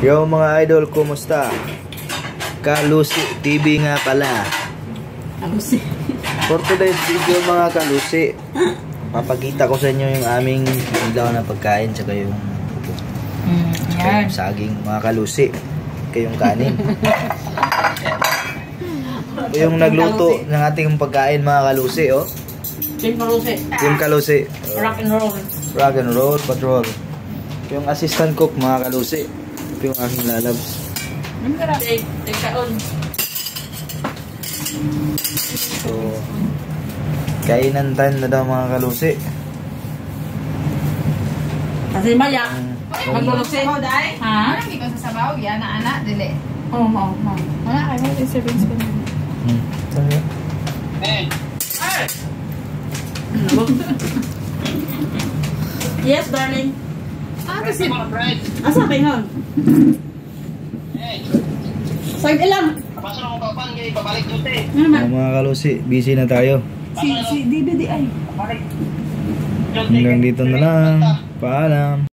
Yo mga idol, kumusta? Kalusi TV nga pala. Kalusi. For today's video mga kalusi, papakita ko sa inyo yung aming ilaw na pagkain tsaka yung saging mga kalusi, kayong kanin. Yung nagluto ng ating pagkain mga kalusi, oh. Team Kalusi. Team Kalusi. Rock and roll. Rock and roll patrol. Yung assistant cook mga kalusi. Ito yung aking lalabs. Take kaon. So, kainan time na daw mga kalusi. Kasi maya. Magluluksi. Ha? Hindi ko sasabaw. Yan na anak. Dili. Oo, oo. Wala kayo. Yung servings ko na. Sabi yun? Yes, darling. Kasi Asa ba yun? Side ilang. Pasok ako papan, kaya pabalik duty. Mga kalusi, busy na tayo. si DVD ay. Pabalik. Hanggang dito na lang. Paalam.